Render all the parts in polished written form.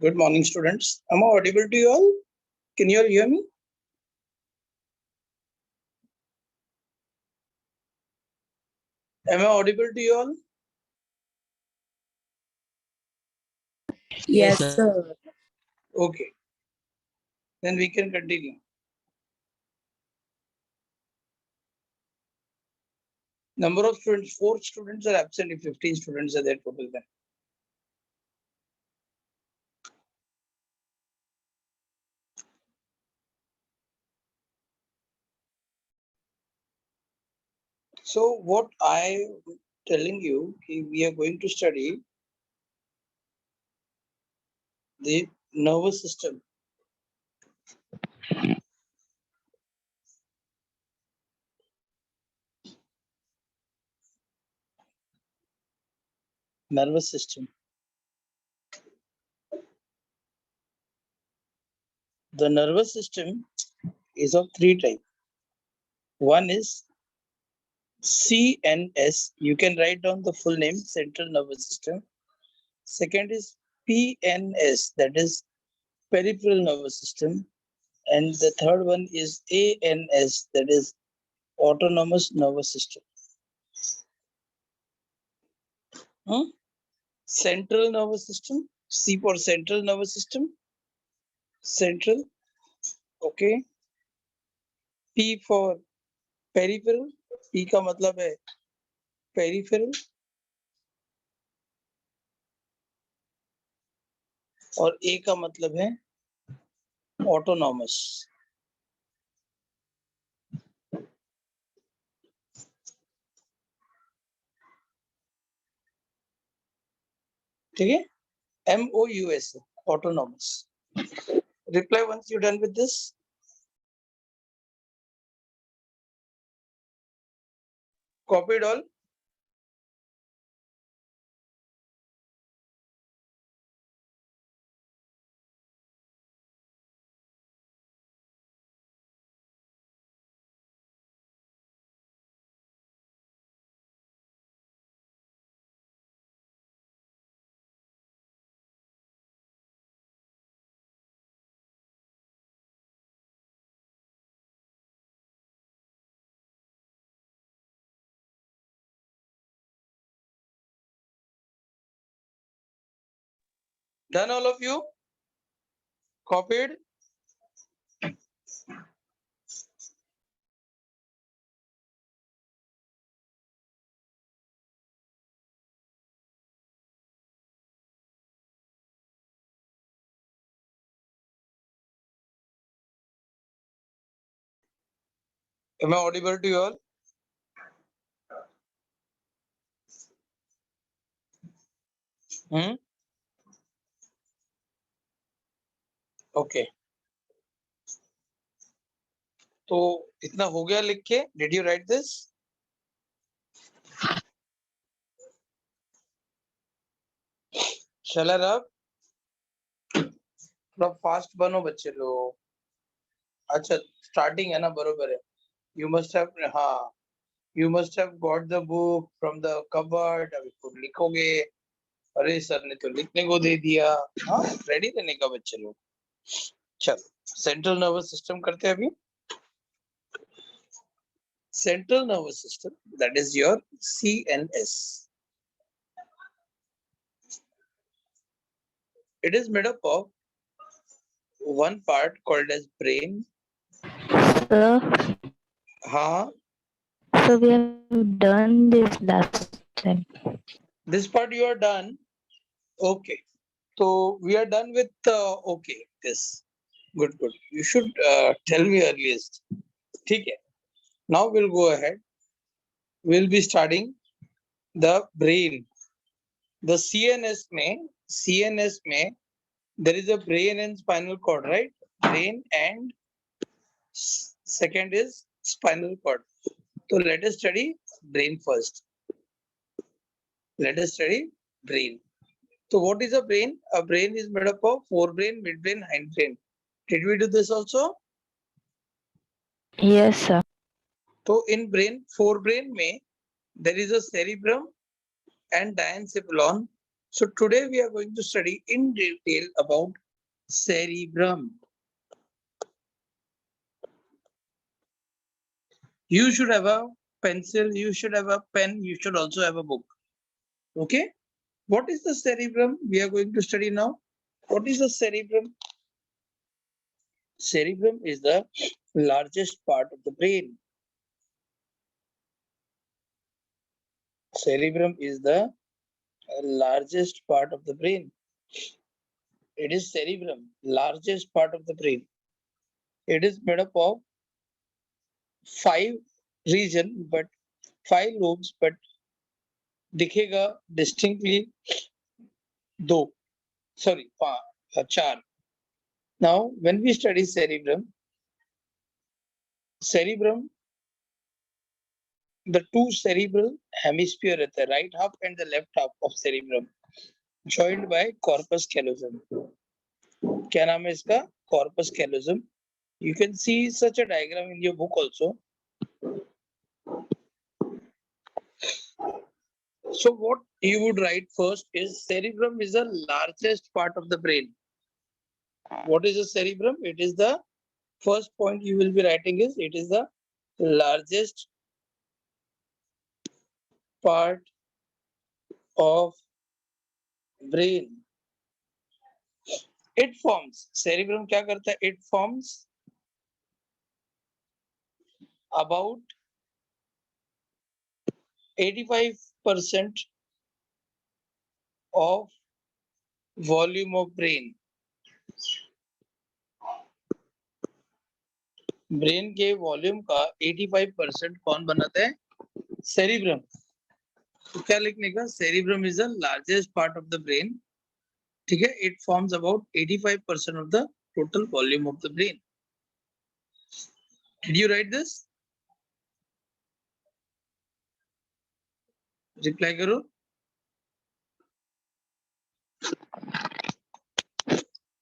Good morning, students. Am I audible to you all? Can you all hear me? Am I audible to you all? Yes, sir. Okay, then we can continue. Number of students, 4 students are absent if 15 students are there total then. So what I telling you, we are going to study the nervous system. Nervous system. The nervous system is of 3 types. One is CNS. You can write down the full name, central nervous system. Second is PNS, that is peripheral nervous system. And the third one is ANS, that is autonomous nervous system. Hmm? Central nervous system, C for central nervous system, central, okay. P for peripheral, P का मतलब है peripheral और A का मतलब है autonomous. ठीक है? MOUS, autonomous. Reply once you're done with this. Copied all. Done, all of you? Copied? Am I audible to you all? Okay. तो इतना हो गया लिख के? Did you write this? Shall I rub? थोड़ा फास्ट बनो बच्चे लोग. अच्छा स्टार्टिंग है ना, बरोबर है. You must have, हाँ, you must have got the book from the cupboard. अभी खुद लिखोगे. अरे सर ने तो लिखने को दे दिया. हाँ, रेडी रहने का बच्चे लोग. चल, सेंट्रल नर्वस सिस्टम करते हैं अभी. Central nervous system, that is your CNS. It is made up of one part called as brain. Sir, हाँ, so we have done this last time. this part you are done. Okay. So we are done with okay. This good. You should tell me earliest. ठीक है. Now we'll go ahead. We'll be starting the brain. The CNS में there is a brain and spinal cord, right? Brain and second is spinal cord. So let us study brain first. Let us study brain. So what is a brain? A brain is made up of forebrain, midbrain, hindbrain. Did we do this also? Yes, sir. So in brain, forebrain में there is a cerebrum and diencephalon. So today we are going to study in detail about cerebrum. You should have a pencil, you should have a pen, you should also have a book. Okay? What is the cerebrum we are going to study now? What is the cerebrum? Cerebrum is the largest part of the brain. Cerebrum is the largest part of the brain. It is cerebrum, largest part of the brain. It is made up of 5 region, but 5 lobes, but दिखेगा distinctly 2. Sorry, 4. Now, when we study cerebrum, the 2 cerebral hemisphere at the right half and the left half of cerebrum, joined by corpus callosum. क्या नाम है इसका? Corpus callosum. You can see such a diagram in your book also. So what you would write first is cerebrum is the largest part of the brain. What is the cerebrum? It is the first point you will be writing is it is the largest part of brain. It forms, cerebrum क्या करता है? It forms about 85% of volume of brain. Brain के volume का 85% कौन बनाता है? Cerebrum. तो क्या लिखने का? Cerebrum is the largest part of the brain. ठीक है. It forms about 85% of the total volume of the brain. Did you right this? Reply करो.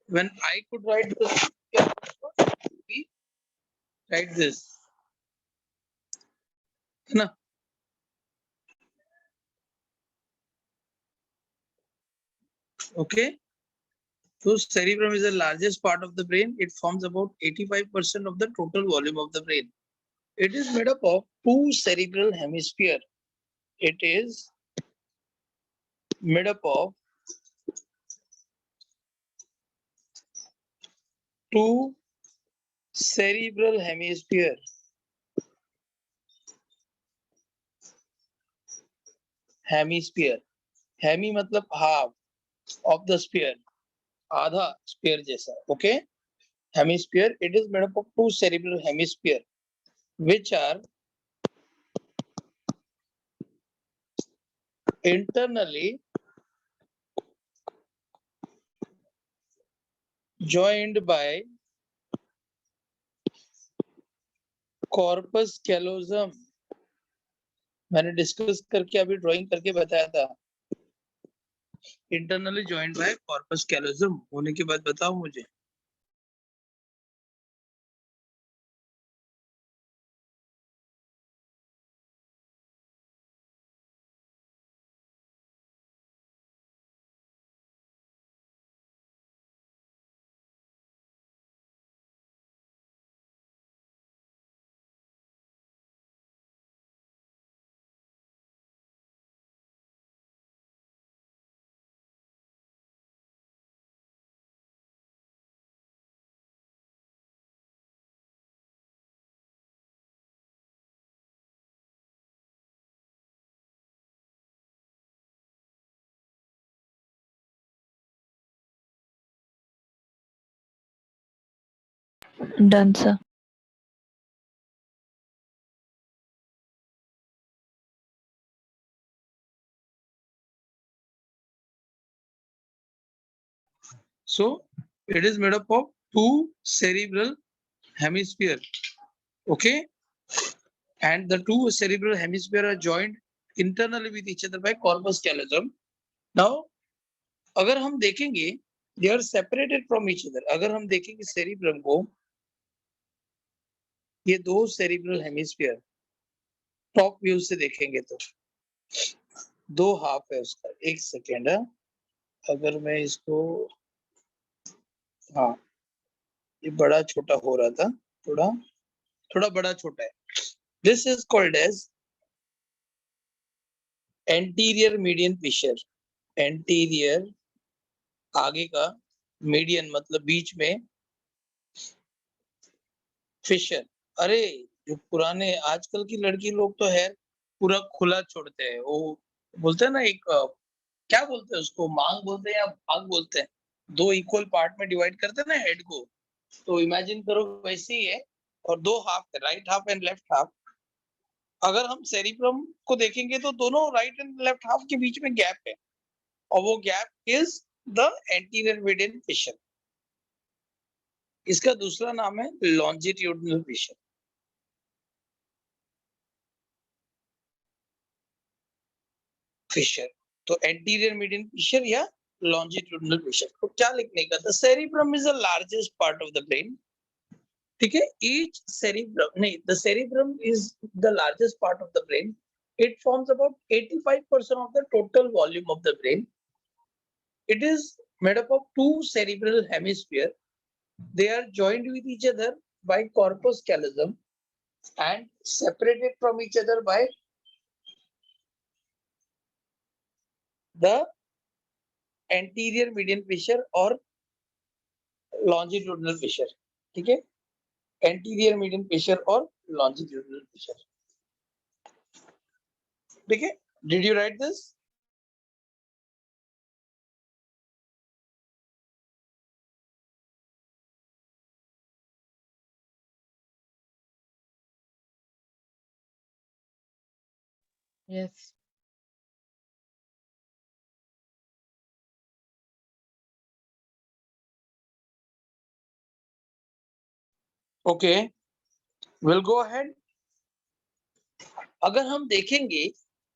When I could write this, write this. है ना? Okay. So cerebrum is the largest part of the brain. It forms about 85% of the total volume of the brain. It is made up of 2 cerebral hemisphere. It is made up of two cerebral hemisphere. Hemisphere. Hemi मतलब half of the sphere. आधा sphere जैसा. Okay. Hemisphere. It is made up of two cerebral hemisphere, which are internally joined by corpus callosum. मैंने discuss करके अभी drawing करके बताया था. Internally joined by corpus callosum होने के बाद बताओ मुझे. Done, sir. So it is made up of two cerebral hemisphere. Okay, and the two cerebral hemisphere are joined internally with each other by corpus callosum. Now अगर हम देखेंगे they are separated from each other. अगर हम देखेंगे cerebrum को, ये दो cerebral hemisphere top view से देखेंगे तो दो हाफ है उसका. एक सेकेंड है, अगर मैं इसको, हाँ ये बड़ा छोटा हो रहा था, थोड़ा थोड़ा बड़ा छोटा है. This is called as anterior median fissure. Anterior आगे का, मीडियन मतलब बीच में, फिशर. अरे जो पुराने आजकल की लड़की लोग तो है पूरा खुला छोड़ते हैं. वो बोलते हैं ना एक क्या बोलते हैं उसको, मांग बोलते हैं या भाग बोलते हैं, दो इक्वल पार्ट में डिवाइड करते हैं ना हेड को. तो इमेजिन करो वैसे ही है, और दो half, right half and left half. अगर हम सेरिब्रम को देखेंगे तो दोनों राइट एंड लेफ्ट हाफ के बीच में गैप है, और वो gap is the anterior median fissure. इसका दूसरा नाम है लॉन्जिट्यूडिनल फिशर. फिशर तो एंटीरियर मीडियन फिशर या लॉन्जिट्यूडिनल फिशर. तो क्या लिखने का, the cerebrum is the largest part of the brain. ठीक है, ईच सेरिब्रम नहीं, the cerebrum is the largest part of the brain. It forms about 85% of the total volume of the brain. It is made up of two cerebral hemispheres. They are joined with each other by corpus callosum and separated from each other by the anterior median fissure or longitudinal fissure. ठीक है, anterior median fissure or longitudinal fissure. ठीक है, did you write this? Yes. Okay, we'll go ahead. अगर हम देखेंगे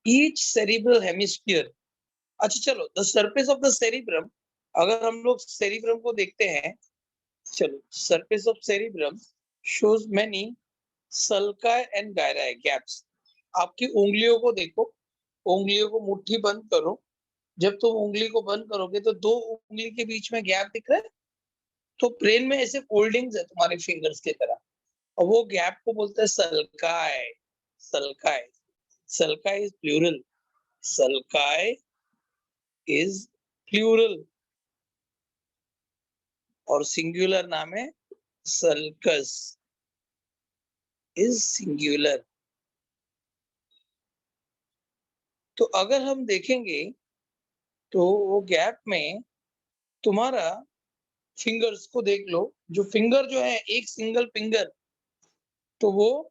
each cerebral hemisphere, अच्छा चलो, the surface of the cerebrum, अगर हम लोग cerebrum को देखते हैं, चलो, surface of cerebrum shows many sulci and gyri gaps. आपकी उंगलियों को देखो, उंगलियों को मुट्ठी बंद करो. जब तुम उंगली को बंद करोगे तो दो उंगली के बीच में गैप दिख रहा है, तो ब्रेन में ऐसे फोल्डिंग्स है तुम्हारे फिंगर्स की तरह, और वो गैप को बोलते हैं sulci. Sulci, sulci is plural. Sulci is plural और सिंगुलर नाम है sulcus is singular. तो अगर हम देखेंगे तो वो गैप में तुम्हारा फिंगर्स को देख लो, जो फिंगर जो है एक सिंगल फिंगर, तो वो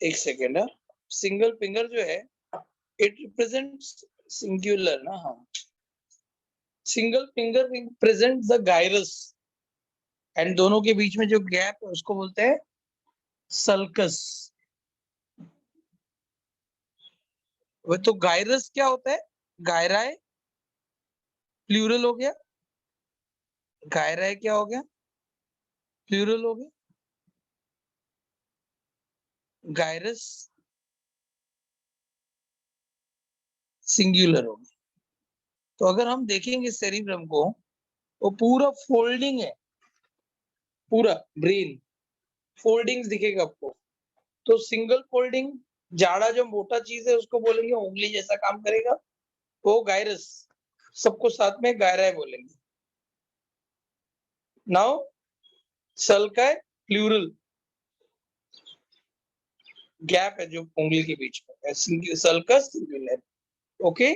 एक सेकेंड है, सिंगल फिंगर जो है इट रिप्रेजेंट्स सिंगुलर ना, हाँ, single finger represent the gyrus and दोनों के बीच में जो गैप है उसको बोलते हैं सल्कस। वो तो गायरस क्या होता है? गायराए प्लूरल हो गया, गायराए क्या हो गया? प्लूरल हो गया, गायरस सिंगुलर हो गया। तो अगर हम देखेंगे सेरिब्रम को, वो पूरा फोल्डिंग है, पूरा ब्रेन फोल्डिंग्स दिखेगा आपको। तो सिंगल फोल्डिंग जाड़ा जो मोटा चीज है उसको बोलेंगे उंगली जैसा काम करेगा, वो गायरस, सबको साथ में गायराए बोलेंगे। नाउ सल्काय प्लूरल, गैप है जो उंगली के बीच में, sulcus singular. Okay,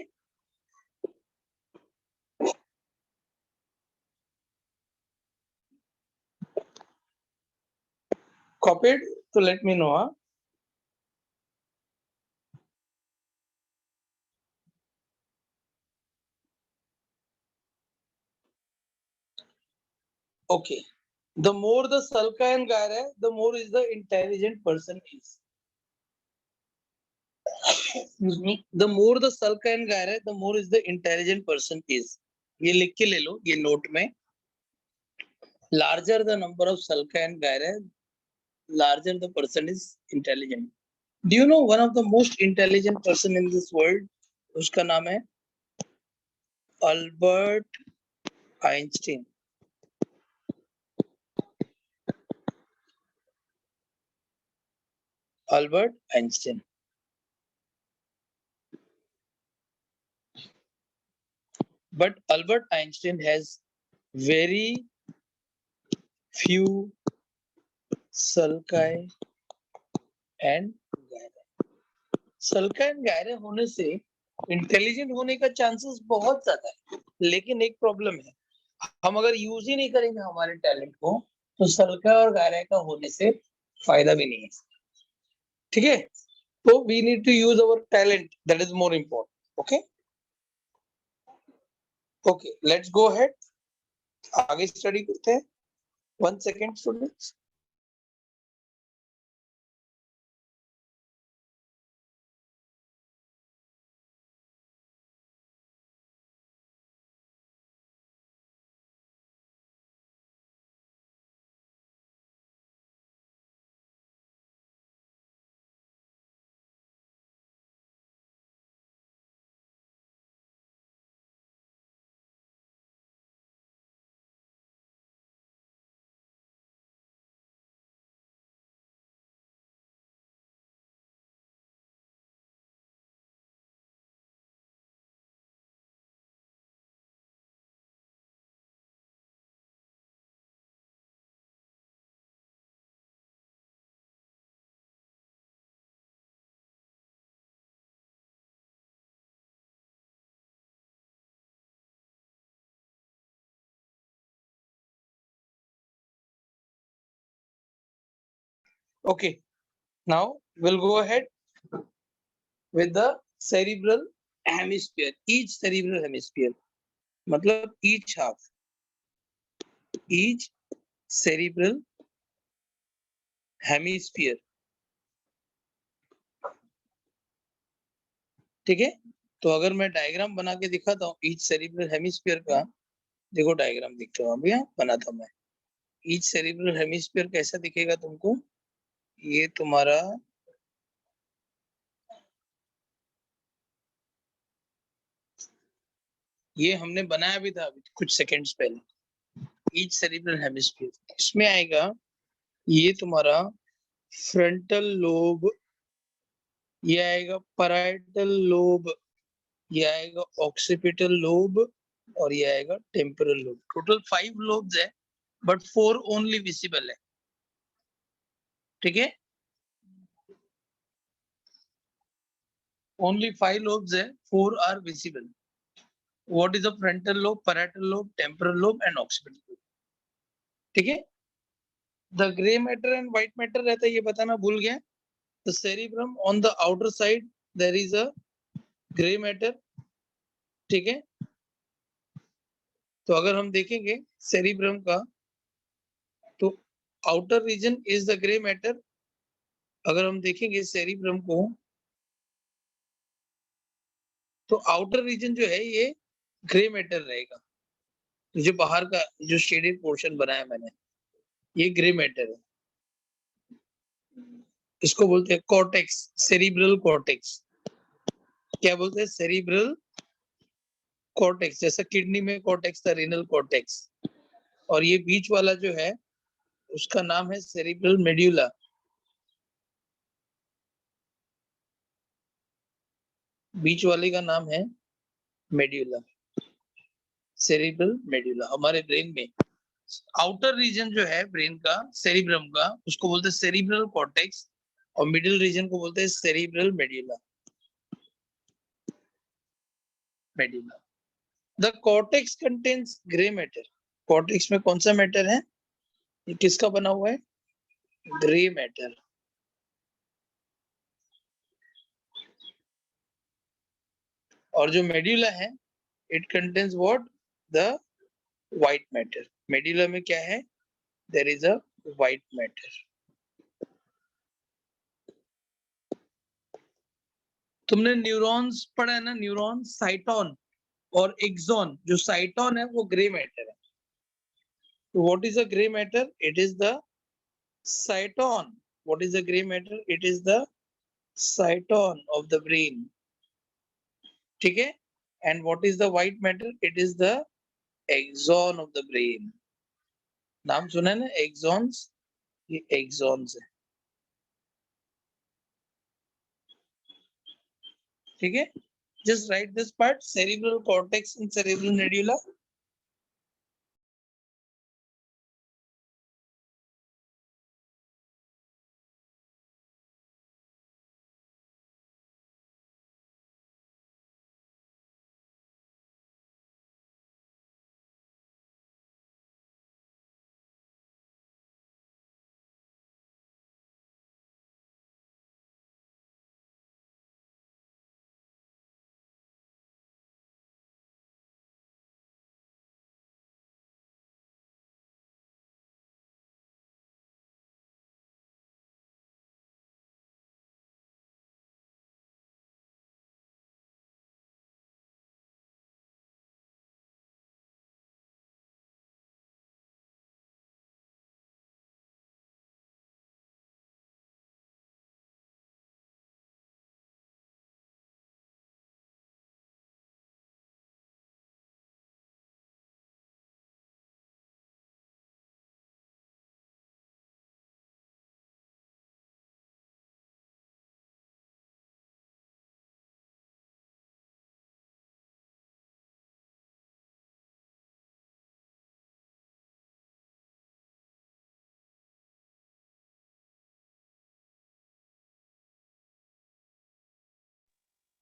copied? So let me know. Huh? Okay. The more the sulca and gyre, the more is the intelligent person is. Excuse me. The more the sulca and gyre, the more is the intelligent person is. ये लिख के ले लो, ये note में. Larger the number of sulca and gyre, larger the person is intelligent. Do you know one of the most intelligent person in this world? उसका नाम है Albert Einstein. Albert Einstein. But Albert Einstein has very few sulci and gyre. Sulci and gyre होने से intelligent होने का chances बहुत ज्यादा है, लेकिन एक प्रॉब्लम है, हम अगर यूज ही नहीं करेंगे हमारे टैलेंट को, तो सल्का और गायरा का होने से फायदा भी नहीं है. ठीक है, तो we need to use our talent, that is more important. Okay okay, let's go ahead, आगे स्टडी करते हैं. 1 second students. Okay, now we'll go ahead with the cerebral hemisphere. Each cerebral hemisphere, मतलब each half, each cerebral hemisphere. ठीक है, तो अगर मैं diagram बना के दिखाता हूँ ईच सेरिब्रल हेमिस्फीयर का, देखो डायग्राम दिखता हूँ अभी, बनाता हूँ मैं. ईच सेरिब्रल हेमिस्फीयर कैसा दिखेगा तुमको? ये तुम्हारा ये हमने बनाया भी था अभी कुछ सेकंड्स पहले. ईच सेरिब्रल हेमिस्फीयर इसमें आएगा, ये तुम्हारा फ्रंटल लोब, ये आएगा पैराइटल लोब, ये आएगा ऑक्सीपिटल लोब, और ये आएगा टेम्पोरल लोब। टोटल 5 लोब्स है बट 4 ओनली विजिबल है। ठीक है, ओनली 5 lobes है, 4 are visible. What is the frontal lobe, parietal lobe, temporal lobe and occipital lobe? ठीक है, the grey matter and white matter रहता है, ये बताना भूल गया। The cerebrum on the outer side there is a grey matter. ठीक है, तो अगर हम देखेंगे सेरिब्रम का, तो outer region is the grey matter. अगर हम देखेंगे सेरिब्रम को, तो आउटर रीजन जो है ये ग्रे मैटर रहेगा। जो बाहर का जो शेडेड पोर्शन बनाया मैंने, ये ग्रे मैटर है। इसको बोलते हैं कॉर्टेक्स, सेरिब्रल कॉर्टेक्स। क्या बोलते हैं? Cerebral cortex. जैसा किडनी में कॉर्टेक्स था, रीनल कॉर्टेक्स, और ये बीच वाला जो है उसका नाम है सेरिब्रल मेड्यूला। बीच वाले का नाम है मेड्यूला, सेरिब्रल मेड्यूला। हमारे ब्रेन में आउटर रीजन जो है ब्रेन का, सेरिब्रम का, उसको बोलते हैं सेरिब्रल कॉर्टेक्स, और मिडिल रीजन को बोलते हैं cerebral medulla. Medulla. The cortex contains grey matter. Cortex में कौन सा मैटर है? ये किसका बना हुआ है? Grey matter. और जो मेड्यूला है, it contains what? The white matter. Medulla में क्या है? There is a white matter. तुमने न्यूरॉन्स पढ़ा है ना? न्यूरॉन, साइटोन और एक्सॉन। जो साइटोन है वो ग्रे मैटर है। तो what is a grey matter? It is the cyton. What is the grey matter? It is the cyton of the brain. ठीक है, and what is the white matter? It is the axon of the brain. नाम सुना है ना exons? ये exons है। ठीक है, just write this part: cerebral cortex and cerebral medulla.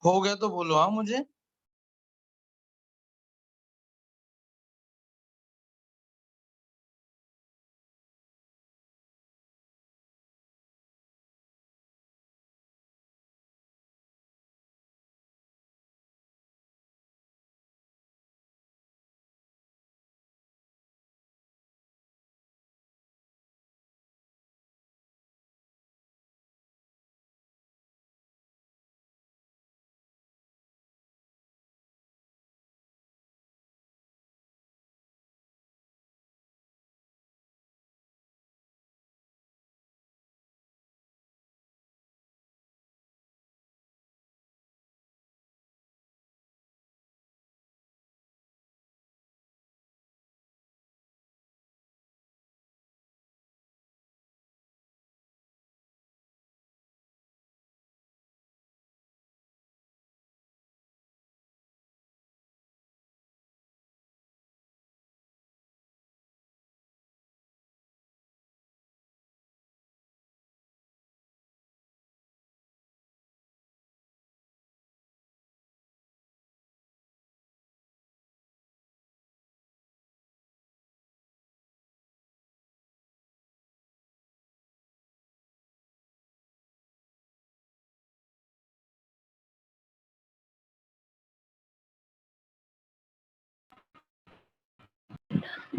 हो गया तो बोलो हाँ मुझे।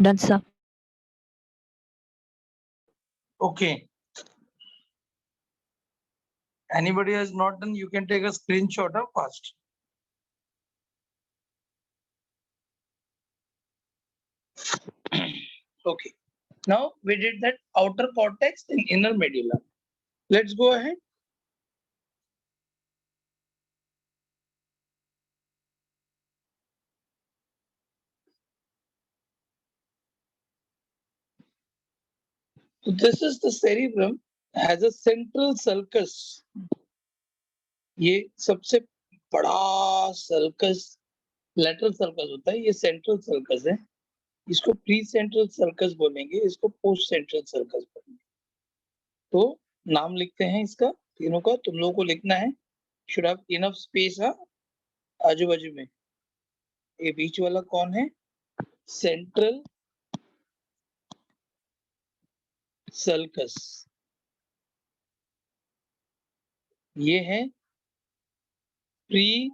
Done, sir. Okay. Anybody has not done, you can take a screenshot of first. Okay. Now we did that outer cortex and inner medulla. Let's go ahead. So this is the cerebrum, has a central sulcus. ये सबसे बड़ा sulcus lateral sulcus होता है, ये central sulcus है. इसको pre central sulcus बोलेंगे, इसको पोस्ट सेंट्रल सर्कस बोलेंगे. तो नाम लिखते हैं इसका, तीनों का. तुम लोगों को लिखना है. शुड हैव इनफ स्पेस आजू बाजू में. ये बीच वाला कौन है? Central sulcus. ये है प्री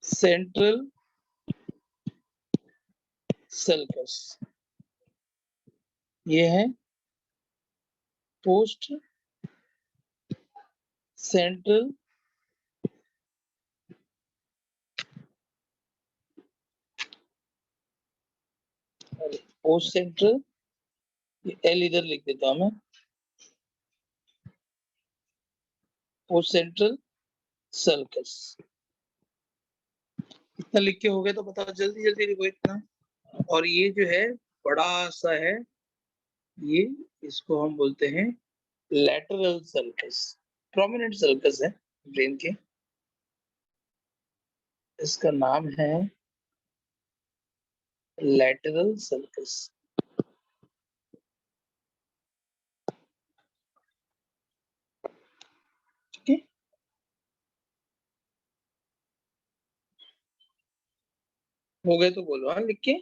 सेंट्रल सर्कस. ये है post central post central. L इधर लिख देता हूं मैं. Post central sulcus. इतना लिख के हो गया तो बताओ जल्दी जल्दी लिखो इतना. और ये जो है बड़ा सा है, ये इसको हम बोलते हैं लैटरल सर्कस. प्रोमिनेंट सर्कस है ब्रेन के. इसका नाम है लैटरल सर्कस. ठीक है. हो गए तो बोलो हाँ लिख के.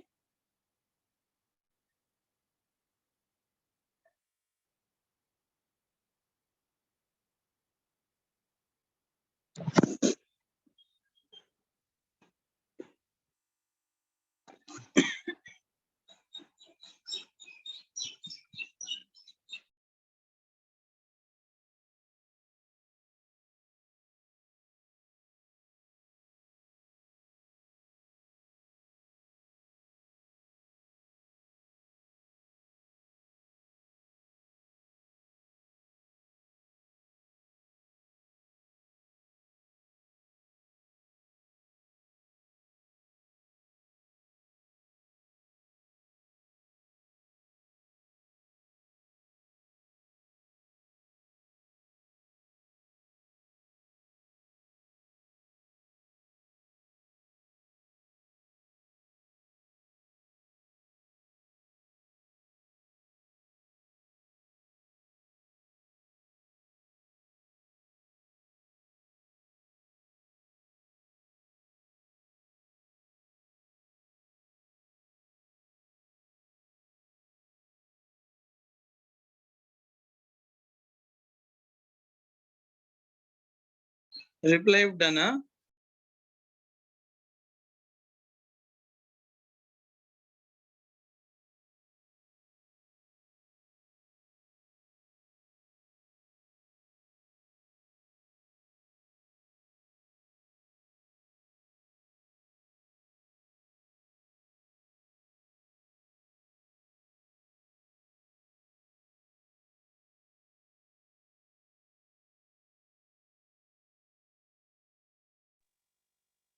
Reply done. हाँ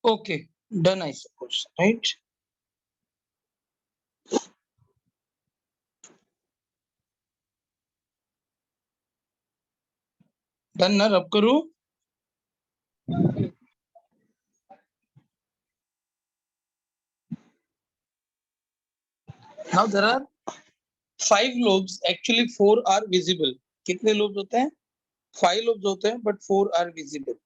okay done I suppose. Right. Done ना. रब करूं. Now there are 5 lobes. Actually 4 are visible. कितने lobes होते हैं? 5 lobes होते हैं but 4 are visible.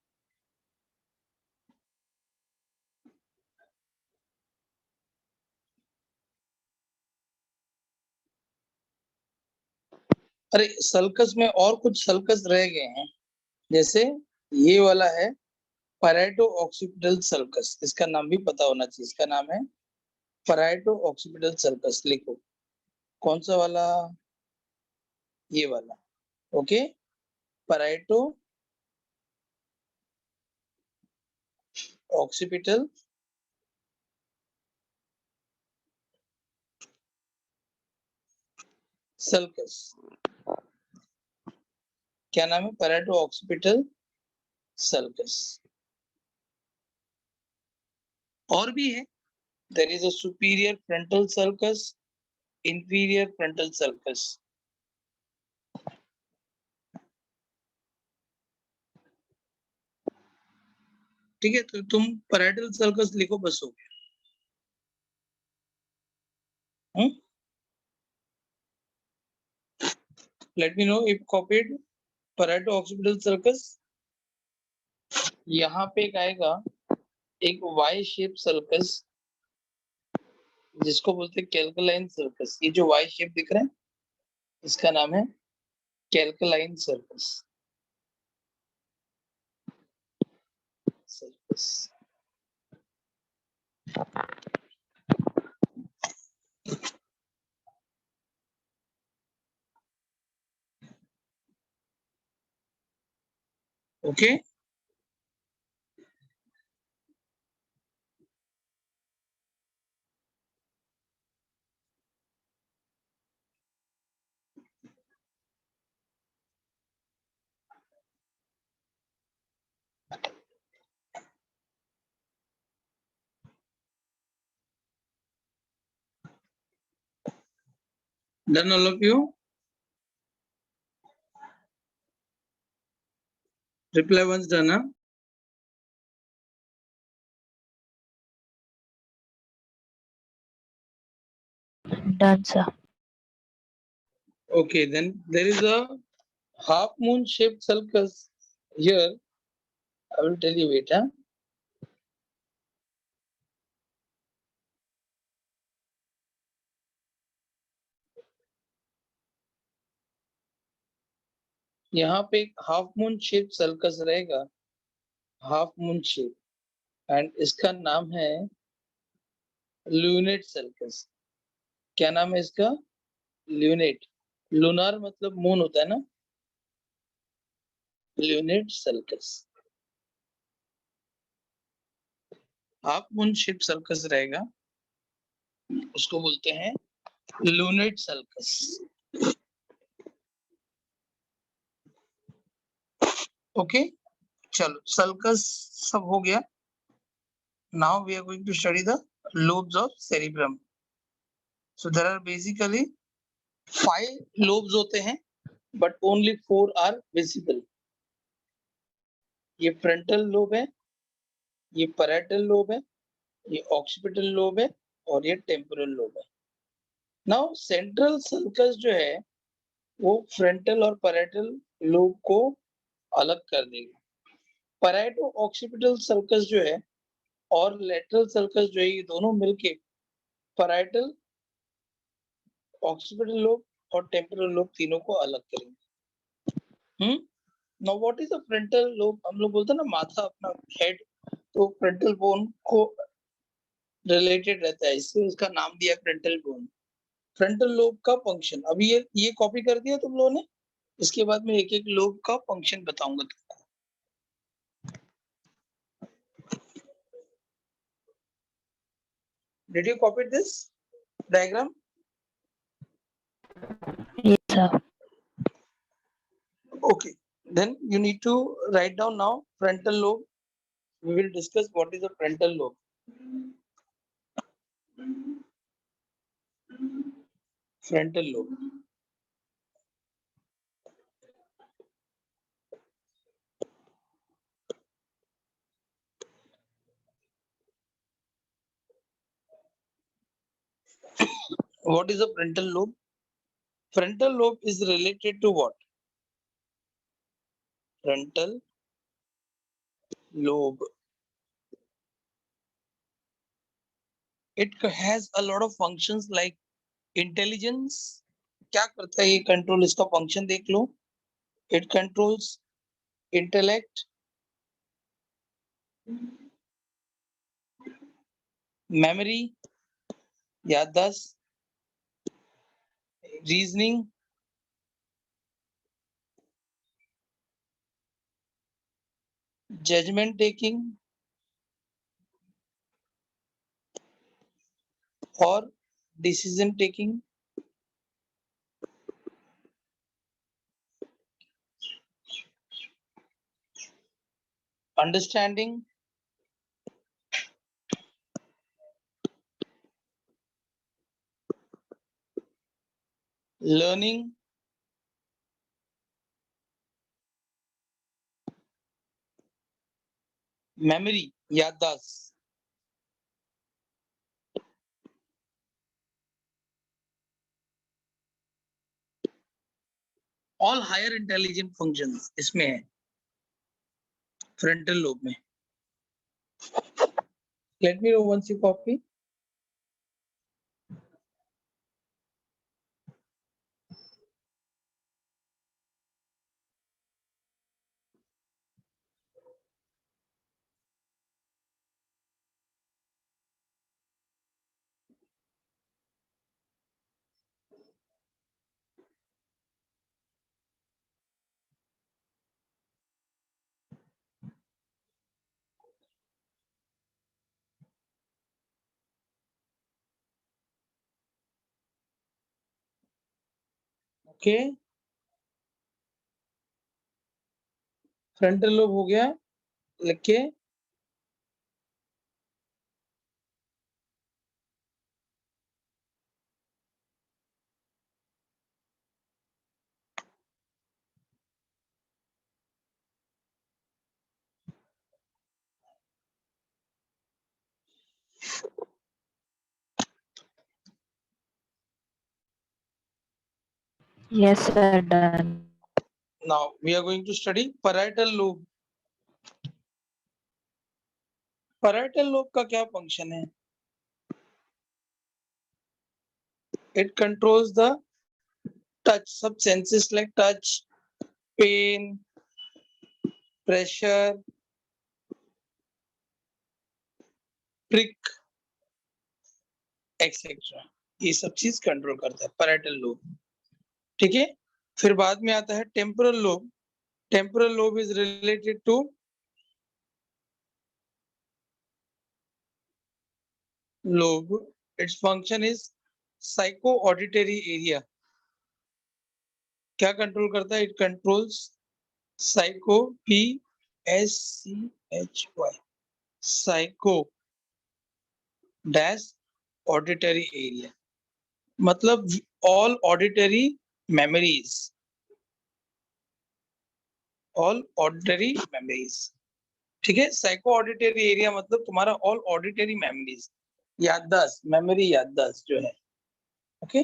अरे सर्कस में और कुछ सर्कस रह गए हैं. जैसे ये वाला है पैरेटो ऑक्सीपिटल सर्कस. इसका नाम भी पता होना चाहिए. इसका नाम है पैराइटो ऑक्सीपिटल सर्कस लिखो, कौन सा वाला, ये वाला, ओके। पैराइटो ऑक्सीपिटल सर्कस, क्या नाम है, पैराइटो ऑक्सीपिटल सर्कस। और भी है, there is a superior frontal sulcus, inferior frontal sulcus। ठीक है, तो तुम पैराइटल सर्कस लिखो, बस हो गया। Late me know if copied पैराइटो occipital circus. यहाँ पे एक आएगा, एक वाई शेप सर्कस, जिसको बोलते हैं कैल्कुलाइन सर्कस। ये जो वाई शेप दिख रहा है, इसका नाम है calcarine sulcus. Sulcus okay. Done all of you? Reply once done, huh? Done, sir. Okay, then there is a half moon shaped circus here. I will tell you, wait, huh? यहाँ पे एक half moon shape sulcus रहेगा, half moon shape, and इसका नाम है lunate circus. क्या नाम है इसका, ल्यूनेट। लूनार मतलब मून होता है ना, lunate sulcus. Half moon shape sulcus रहेगा, उसको बोलते हैं लूनेट सर्कस। ओके, चलो सर्कस सब हो गया। Now we are going to study the lobes of cerebrum. So there are basically 5 lobes होते हैं, but only 4 are visible. ये फ्रंटल लोब है, ये पैराइटल लोब है, ये ऑक्सीपिटल लोब है, और ये टेम्पोरल लोब है। नाउ सेंट्रल सर्कस जो है वो फ्रंटल और पैराइटल लोब को अलग कर देगा। पैराइटो ऑक्सीपिटल सर्कस जो है और लेटरल सर्कस जो है, ये दोनों मिलके पैराइटल, ऑक्सीपिटल लोब और टेम्पोरल लोब तीनों को अलग करेंगे। Now what is the frontal lobe? हम लोग बोलते हैं ना माथा, अपना हेड, तो फ्रंटल बोन को रिलेटेड रहता है, इससे उसका नाम दिया फ्रंटल बोन। फ्रंटल लोब का फंक्शन, अभी ये कॉपी कर दिया तुम लोगों ने, इसके बाद में एक एक लोब का फंक्शन बताऊंगा तुमको। Did you copy this diagram? Yes, sir. Okay, then you need to write down now frontal lobe. We will discuss what is a frontal lobe. Frontal lobe. What is a frontal lobe? Frontal lobe is related to what? Frontal lobe. It has a lot of functions like intelligence. क्या करता है ये control, इसका function देख लो। It controls intellect, memory, याददाश्त, reasoning, judgement taking और decision taking, understanding, learning, memory, याददाश्त। ऑल हायर इंटेलिजेंट फंक्शंस इसमें है फ्रंटल लोब में। Let me know once you copy. Okay, frontal lobe हो गया, लिख के। Yes, sir. Done. Now we are going to study parietal lobe. parietal lobe का क्या फंक्शन है? It controls the touch, सब senses like touch, pain, pressure, prick, etcetera. ये सब चीज कंट्रोल करता है पैराइटल लोब। ठीक है, फिर बाद में आता है temporal lobe. Temporal lobe is related to lobe, its function is psycho auditory area. क्या कंट्रोल करता है? It controls psycho, PSCHY, psycho dash auditory area, मतलब all auditory memories, all auditory memories. ठीक है, साइको ऑडिटरी एरिया मतलब तुम्हारा all auditory memories, याददाश्त, memory याददाश्त जो है। Okay,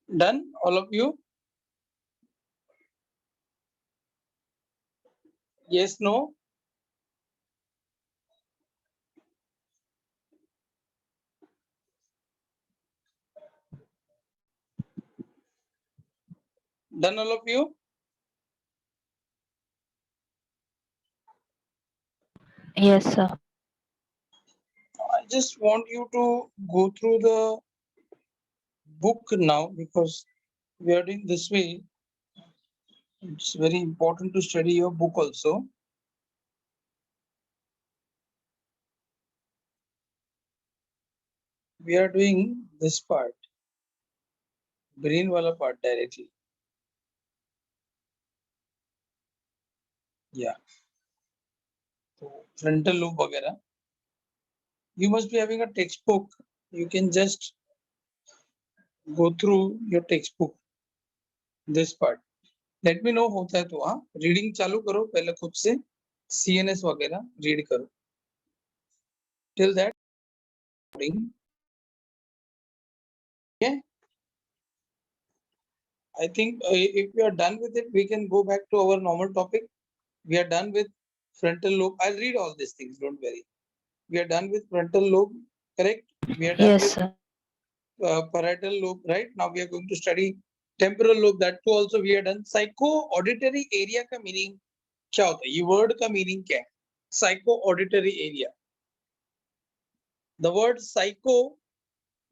done all of you? Yes, no? Done all of you? Yes, sir. I just want you to go through the book now because we are doing this way. It's very important to study your book also. We are doing this part, green wala part directly. Yeah. So frontal lobe वगैरह, you must be having a textbook. You can just go through your textbook, this part. Let me know होता है तो। हाँ, reading चालू करो पहले खुद से, CNS वगैरह रीड करो। Till that, okay? I think if we are done with it, we can go back to our normal topic. We are done with frontal lobe. I'll read all these things, don't worry. We are done with frontal lobe, correct? We are done Yes, with sir. parietal lobe, right? Now we are going to study temporal lobe, that too also we have done. Psycho auditory area का meaning क्या होता है? ये word का meaning क्या है? Psycho auditory area. The word psycho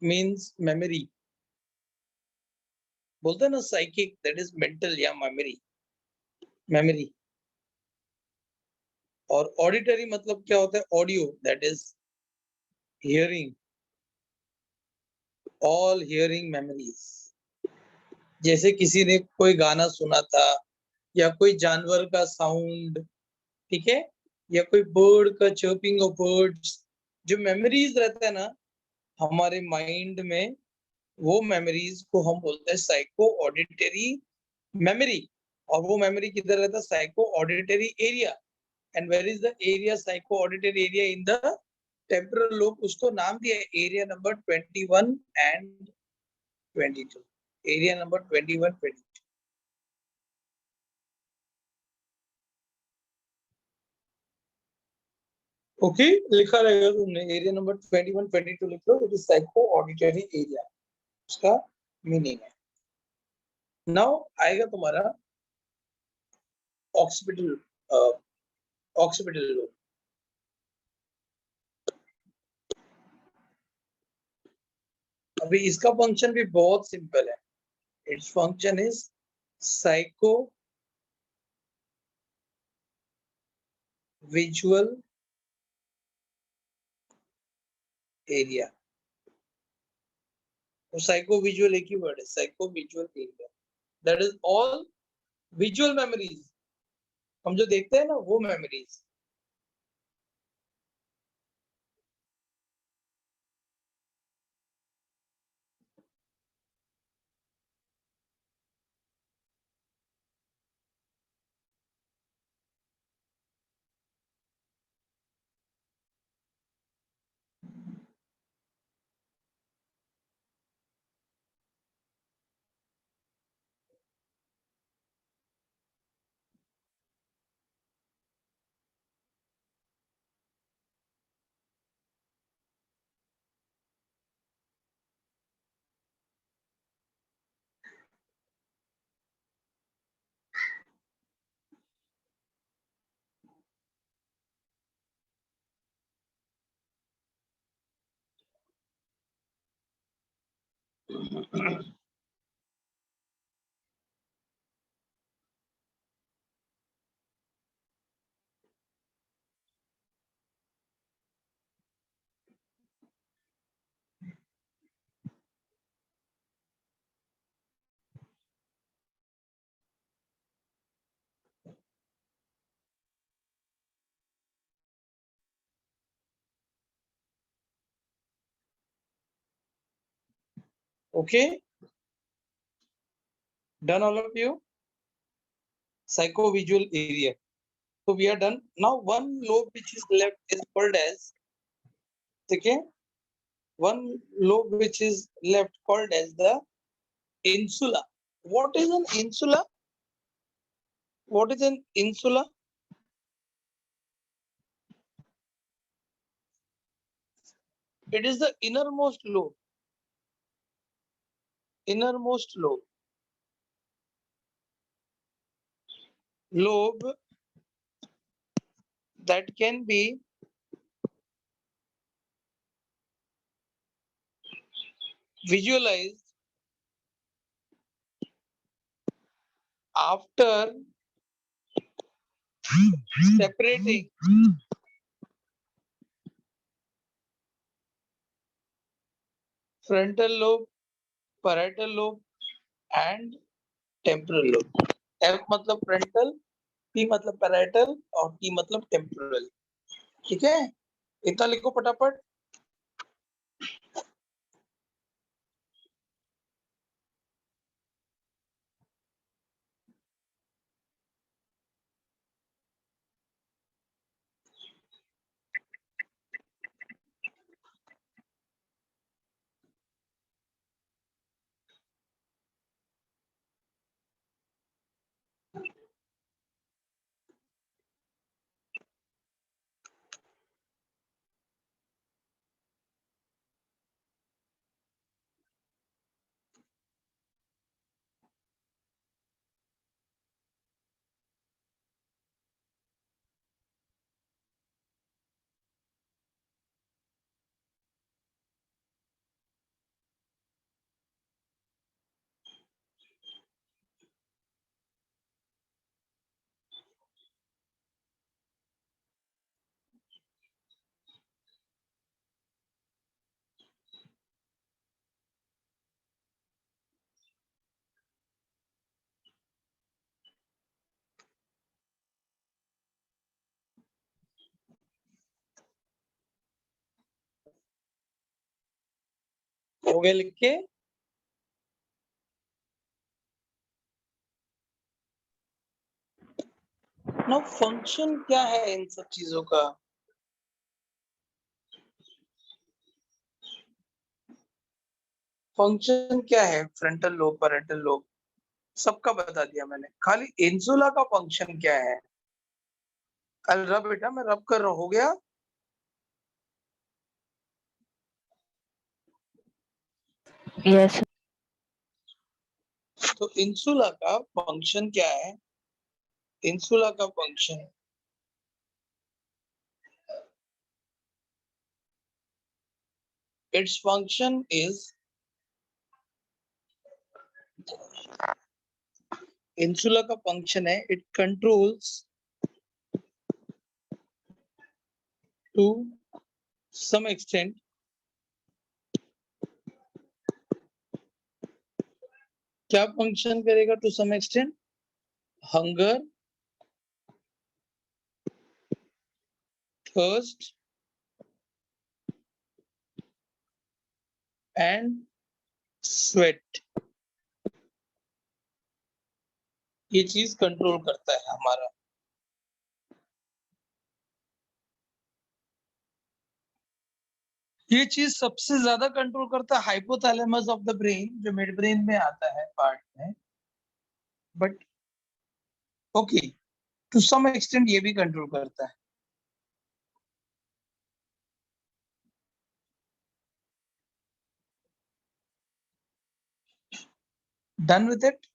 means memory. बोलते हैं ना साइकिक, दैट इज मेंटल या मेमोरी. मेमोरी. और ऑडिटरी मतलब क्या होता है? Audio, that is hearing. All hearing memories. जैसे किसी ने कोई गाना सुना था, या कोई जानवर का साउंड, ठीक है, या कोई बर्ड का चर्पिंग ऑफ बर्ड्स, जो मेमोरीज रहता है ना हमारे माइंड में, वो मेमोरीज को हम बोलते हैं साइको ऑडिटरी मेमोरी. और वो मेमोरी किधर रहता है? Psycho auditory area. And where is the area? Psycho auditory area in the temporal lobe. उसको नाम दिया है area number 21 and 22. Area number 21, 22. ओके, लिखा रहेगा तुमने एरिया नंबर 21, 22 लिख लो. It is psycho auditory area, उसका मीनिंग है. नाउ आएगा तुम्हारा ऑक्सीपिटल ऑक्सीपिटल लोब. अभी इसका फंक्शन भी बहुत सिंपल है. It's function is psycho visual area. तो साइको विजुअल एक ही वर्ड है, psycho visual area. That is all visual memories. हम जो देखते हैं ना वो memories. Okay, done all of you? Psycho visual area. So we are done. Now one lobe which is left is called as, okay, one lobe which is left called as the insula. What is an insula? What is an insula? It is the innermost lobe. Innermost lobe. Lobe that can be visualized after separating frontal lobe, parietal lobe and temporal lobe. F मतलब frontal, P मतलब parietal और T मतलब temporal. ठीक है, इतना लिखो फटाफट. हो गया लिख के? ना फंक्शन क्या है इन सब चीजों का? फंक्शन क्या है? फ्रंटल लोब, पैरेंटल लोब, सबका बता दिया मैंने। खाली इंसुला का फंक्शन क्या है? कल रब बेटा, मैं रब कर रहा, हो गया? Yes. तो इंसुला का फंक्शन क्या है? इंसुला का function, it's function is, insula का फंक्शन है, it controls to some extent क्या फंक्शन करेगा to some extent? Hunger, thirst and sweat, ये चीज कंट्रोल करता है हमारा। ये चीज सबसे ज्यादा कंट्रोल करता है हाइपोथैलेमस ऑफ द ब्रेन, जो मिड ब्रेन में आता है पार्ट में। But okay, to some extent ये भी कंट्रोल करता है। Done with it?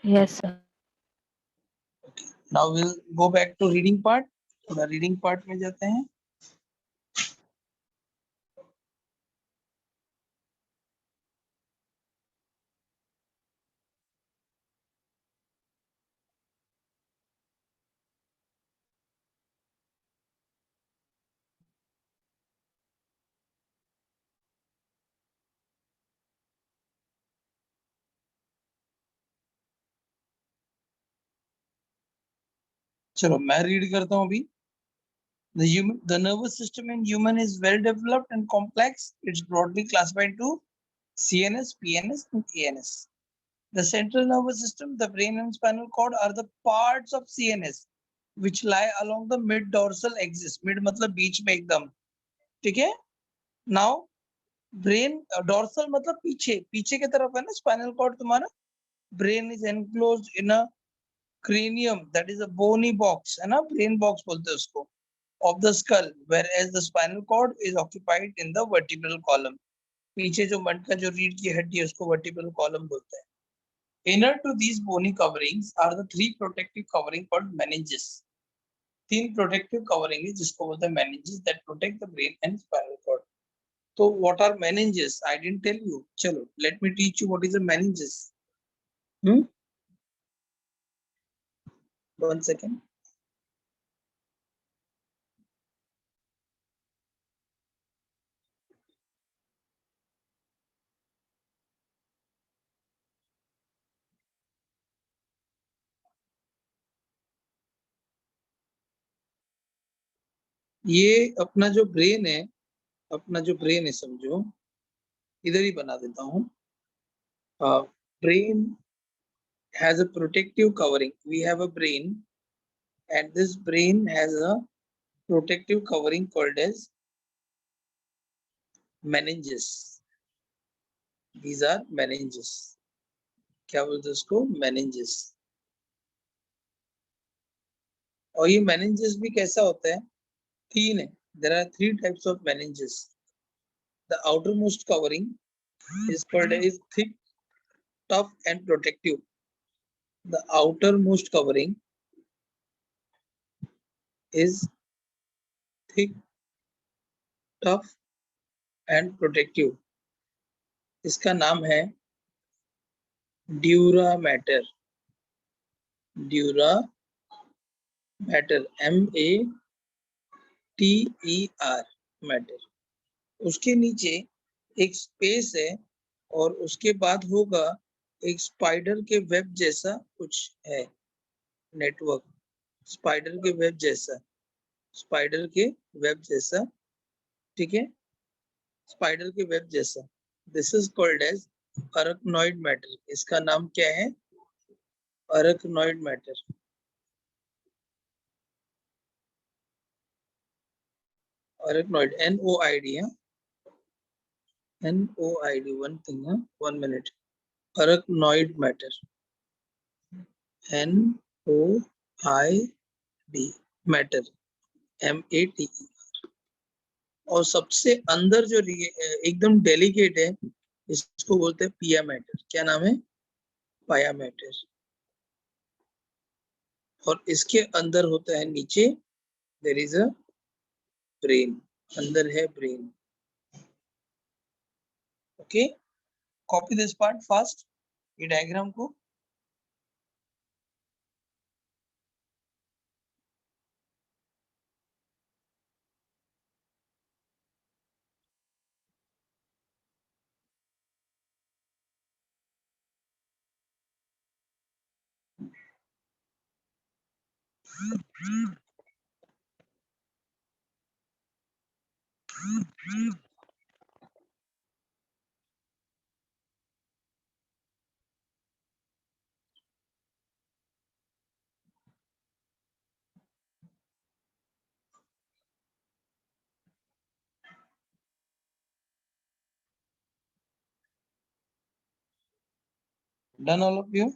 Yes, sir. Now will go back to reading part. थोड़ा रीडिंग पार्ट में जाते हैं। चलो मैं रीड करता हूँ अभी। The nervous system in human is well developed and complex. It's broadly classified into CNS, PNS, and ANS. The central nervous system, the brain and spinal cord are the parts of CNS which lie along the mid dorsal axis. Mid मतलब बीच में एकदम, ठीक है? Now brain dorsal मतलब पीछे, पीछे की तरफ है ना spinal cord तुम्हारा। Brain is enclosed in a cranium, that is a bony box, है ना? Brain box बोलते हैं उसको, of the skull, whereas the spinal cord is occupied in the vertebral column. पीछे जो मन का जो रीढ़ की हड्डी है उसको vertebral column बोलते हैं। Inner to these bony coverings are the three protective covering called meninges. तीन protective covering है जिसको बोलते हैं meninges that protect the brain and spinal cord. तो what are meninges? I didn't tell you. चलो, let me teach you what is a meninges. 1 second. ये अपना जो ब्रेन है, अपना जो ब्रेन है समझो, इधर ही बना देता हूँ। Brain has a protective covering. We have a brain, and this brain has a protective covering called as meninges. These are meninges. क्या बोलते हैं उसको? meninges. और ये meninges भी कैसा होता है? तीन है. There are 3 types of meninges. The outermost covering is called as thick, tough, and protective. The outermost covering is thick, tough, and protective. इसका नाम है dura mater. Dura mater, MATER, matter. उसके नीचे एक स्पेस है और उसके बाद होगा एक स्पाइडर के वेब जैसा कुछ है, नेटवर्क, स्पाइडर के वेब जैसा. स्पाइडर के वेब जैसा, ठीक है, स्पाइडर के वेब जैसा। This is called as arachnoid matter. इसका नाम क्या है? Arachnoid matter. Arachnoid, NOID, NOID, one thing, 1 minute. Arachnoid matter, NOID, matter, MATE। और सबसे अंदर जो एकदम डेलिकेट है, इसको बोलते हैं पिया मैटर। क्या नाम है? पाया मैटर। और इसके अंदर होता है नीचे, देयर इज अ ब्रेन, अंदर है brain. Okay, copy this part fast, ये डायग्राम को। Done, all of you?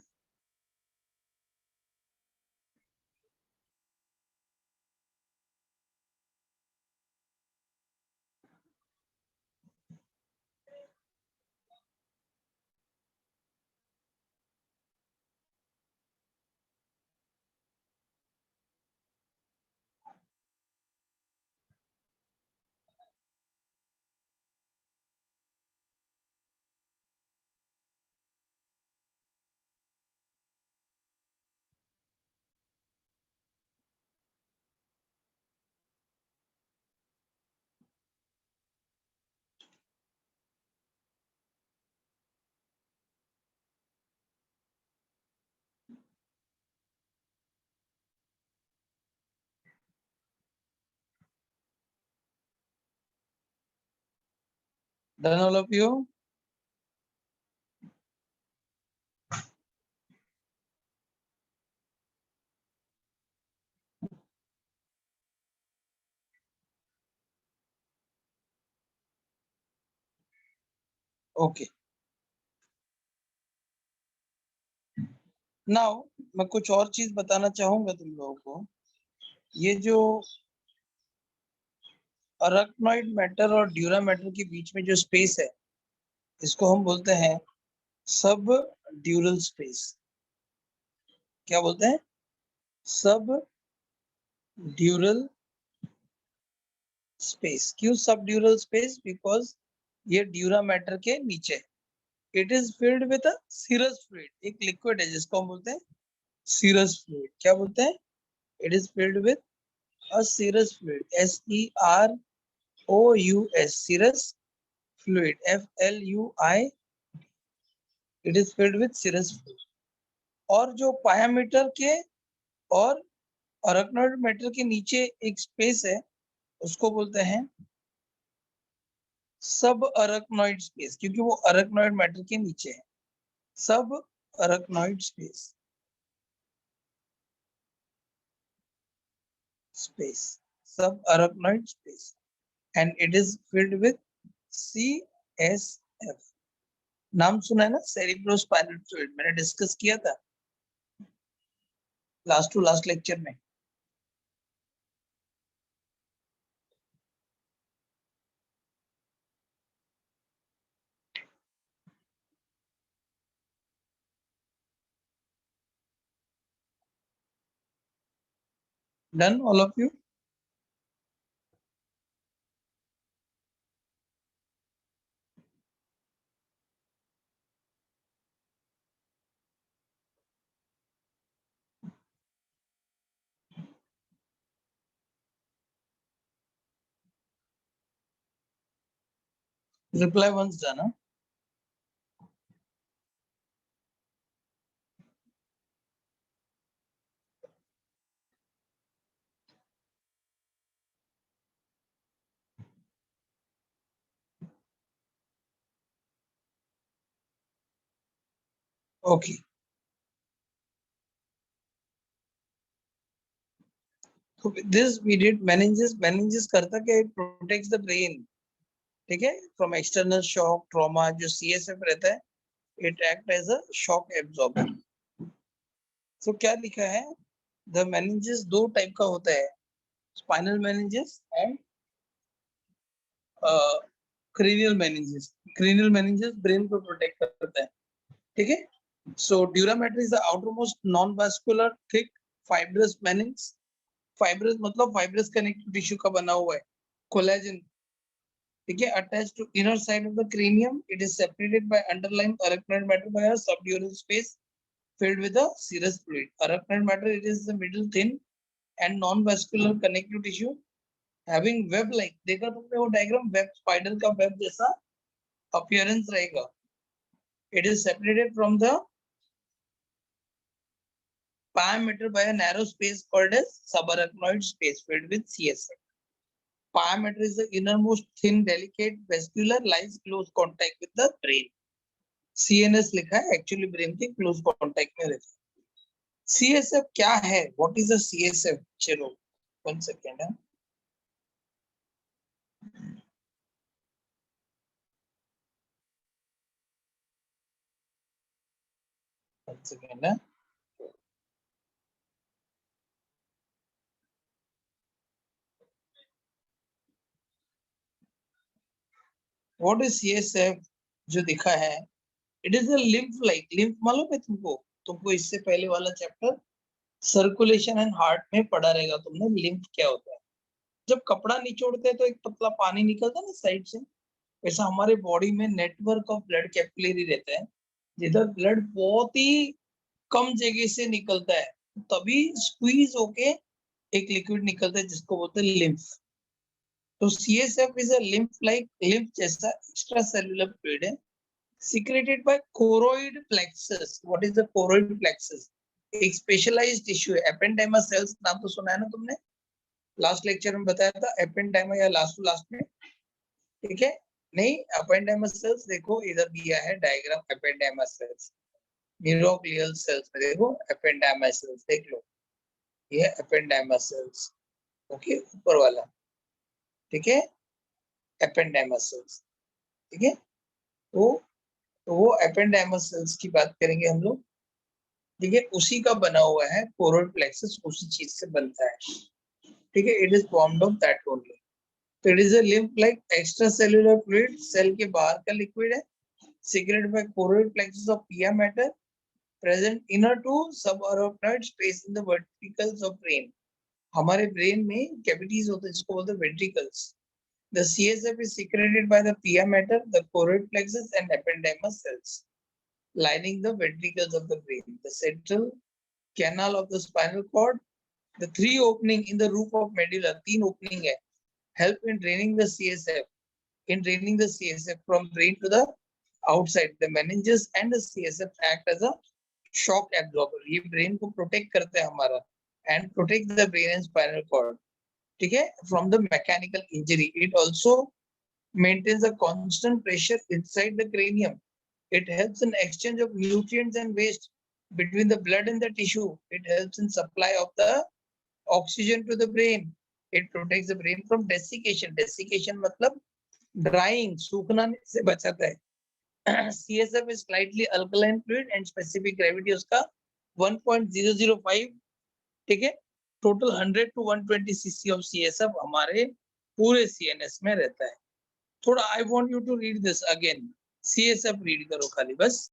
Done, all of you? Okay, now मैं कुछ और चीज बताना चाहूंगा तुम लोगों को। ये जो अरकनॉइड मैटर और ड्यूरा मैटर के बीच में जो स्पेस है, इसको हम बोलते हैं सब ड्यूरल स्पेस। क्या बोलते हैं? सब ड्यूरल स्पेस। क्यों सब ड्यूरल स्पेस? बिकॉज ये ड्यूरा मैटर के नीचे। It is filled with a serous fluid, एक लिक्विड है जिसको हम बोलते हैं सीरस फ्लूइड। क्या बोलते हैं? It is filled with a serous fluid, SEROUS, serous fluid, FLUI। It is filled with serous fluid. और जो पायामीटर के और अरकनॉइड मैटर के नीचे एक स्पेस है, उसको बोलते हैं सब अरकनॉइड स्पेस, क्योंकि वो अरकनॉइड मैटर के नीचे है। सब अरकनॉइड space, subarachnoid space, and it is filled with CSF। नाम सुना है ना, सेरिब्रोस्पाइनल फ्लूइड? मैंने डिस्कस किया था लास्ट टू लास्ट लेक्चर में। Done, all of you? Reply once done. Okay, तो दिस वी डिड meninges करता क्या, इट प्रोटेक्ट्स द ब्रेन, ठीक है, फ्रॉम एक्सटर्नल शॉक ट्रॉमा. जो सीएसएफ रहता है, it act as a shock absorber. तो क्या लिखा है, द meninges दो टाइप का होता है, spinal meninges and cranial meninges. Cranial meninges brain को प्रोटेक्ट करता है, ठीक है. So durameter is the outermost non-vascular thick fibrous meninx. Fibrous मतलब fibrous connective tissue का बना हुआ है, collagen, ठीक है, attached to inner side of the cranium. It is separated by underlying arachnoid matter by a subdural space filled with a serous fluid. Arachnoid matter, it is the middle thin and non-vascular connective tissue having web like. देखा तुमने वो diagram, web spider का web जैसा appearance रहेगा. It is separated from the pyometer by a narrow space called as subarachnoid space filled with CSF. Pyometer is the innermost thin, delicate vascular lies close contact with the brain. CNS लिखा है, actually brain के close contact में रहता है. CSF क्या है? What is the CSF? चलो, 1 second है. One second है. What is CSF? जो दिखा है, it is a lymph like. lymph मालूम है तुमको इससे पहले वाला चैप्टर सर्कुलेशन एंड हार्ट में पढ़ा रहेगा तुमने, लिम्फ क्या होता है. जब कपड़ा निचोड़ते हैं तो एक पतला पानी निकलता है ना साइड से, वैसा हमारे बॉडी में नेटवर्क ऑफ ब्लड कैपिलरी रहता है, जिधर ब्लड बहुत ही कम जगह से निकलता है, तभी स्क्वीज होके एक लिक्विड निकलता है जिसको बोलते हैं लिम्फ. तो CSF is a lymph like, lymph जैसा एक्स्ट्रा सेलुलर फ्लूइड है, secreted by choroid plexus. What is the choroid plexus? एक स्पेशलाइज्ड टिश्यू है. एपेंडाइमा सेल्स नाम तो सुना है ना तुमने, लास्ट लेक्चर में बताया था, एपेंडाइमा या लास्ट में, ठीक है. नहीं, एपेंडाइमा सेल्स देखो, इधर दिया है डायग्राम, एपेंडाइमा सेल्स, न्यूरोग्लियल सेल्स में देखो एपेंडाइमा सेल्स, देख लो, ये एपेंडाइमा सेल्स, ओके, ऊपर वाला, ठीक है, एपेंडाइमा सेल्स, ठीक है. तो वो एपेंडाइमा सेल्स की बात करेंगे हम लोग, ठीक है. उसी का बना हुआ है कोरोइड प्लेक्सस, उसी चीज से बनता है, ठीक है. It is formed of that only. तो it is a lymph like extracellular fluid, cell के बाहर का लिक्विड है, secreted by choroid plexus of pia matter, present inner to subarachnoid space in the ventricles of brain. हमारे brain में cavities होते हैं जिसको बोलते हैं ventricles. The CSF is secreted by the pia mater, the choroid plexus and ependymal cells lining the ventricles of the brain. The central canal of the spinal cord, the three opening in the roof of medulla, तीन opening है, help in draining the CSF from brain to the outside. The meninges and the CSF act as a shock absorber. ये brain को protect करते हैं हमारा, and protect the brain and spinal cord, ठीक है, from the mechanical injury. It also maintains a constant pressure inside the cranium. It helps in exchange of nutrients and waste between the blood and the tissue. It helps in supply of the oxygen to the brain. It protects the brain from desiccation. Desiccation मतलब drawing, सूखना से बचाता है. CSF is slightly alkaline fluid and specific gravity उसका 1.005, ठीक है. Total 100 to 120 cc of CSF हमारे पूरे CNS में रहता है. थोड़ा I want you to read this again, CSF read करो खाली बस.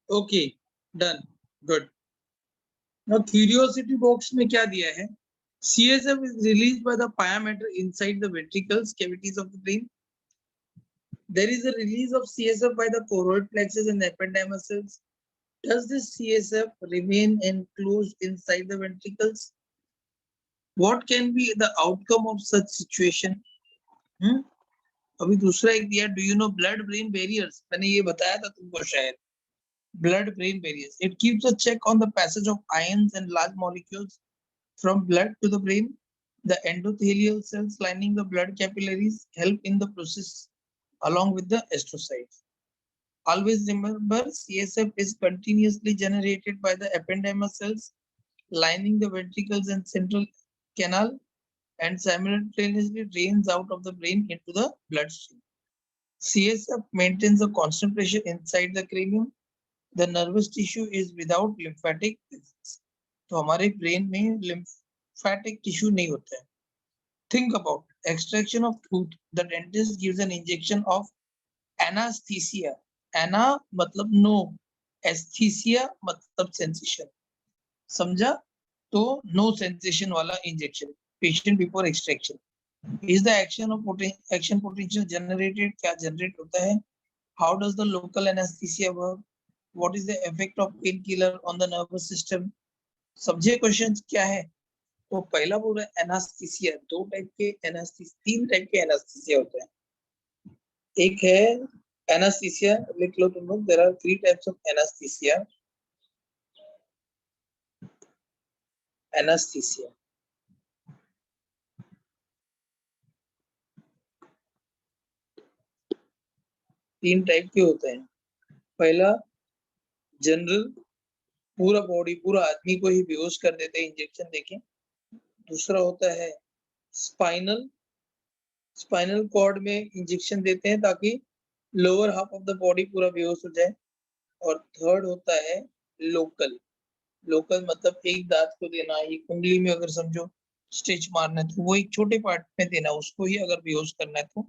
Okay done good. Now curiosity box में क्या दिया है? CSF is released by the pia mater inside the ventricles cavities of the brain. There is a release of CSF by the choroid plexus and the ependymal cells. Does this CSF remain enclosed inside the ventricles? What can be the outcome of such situation? अभी दूसरा एक दिया, do you know blood brain barriers? मैंने ये बताया था तुमको शायद. Blood brain barriers. It keeps a check on the passage of ions and large molecules from blood to the brain. The endothelial cells lining the blood capillaries help in the process along with the astrocytes. Always remember, CSF is continuously generated by the ependymal cells lining the ventricles and central canal and simultaneously drains out of the brain into the bloodstream. CSF maintains a constant pressure inside the cranium. The nervous tissue is without lymphatic presence. तो हमारे brain में lymphatic tissue नहीं होता है. Think about extraction of tooth. The dentist gives an injection of anesthesia. Ana मतलब no, aesthesia मतलब sensation. समझा? तो no sensation वाला injection. Patient before extraction. Is the action potential generated? क्या generate होता है? How does the local anesthesia work? What is the effect of painkiller on the nervous system? समझे question क्या है? तो पहला बोल रहा है एनास्थीसिया. दो टाइप के एनास्थीसिया, तीन टाइप के एनास्थीसिया होते हैं. एक है एनास्थीसिया, लिख लो तुम लोग. There are 3 types of anaesthesia. Anaesthesia तीन टाइप के होते हैं. पहला जनरल, पूरा बॉडी, पूरा आदमी को ही बेहोश कर देते हैं इंजेक्शन देके. दूसरा होता है स्पाइनल. स्पाइनल कॉर्ड में इंजेक्शन देते हैं ताकि lower half of the body पूरा बेहोश हो जाए. और थर्ड होता है लोकल. लोकल मतलब एक दांत को देना, एक उंगली में अगर समझो स्टिच मारना है तो वो एक छोटे पार्ट में देना, उसको ही अगर बेहोश करना है तो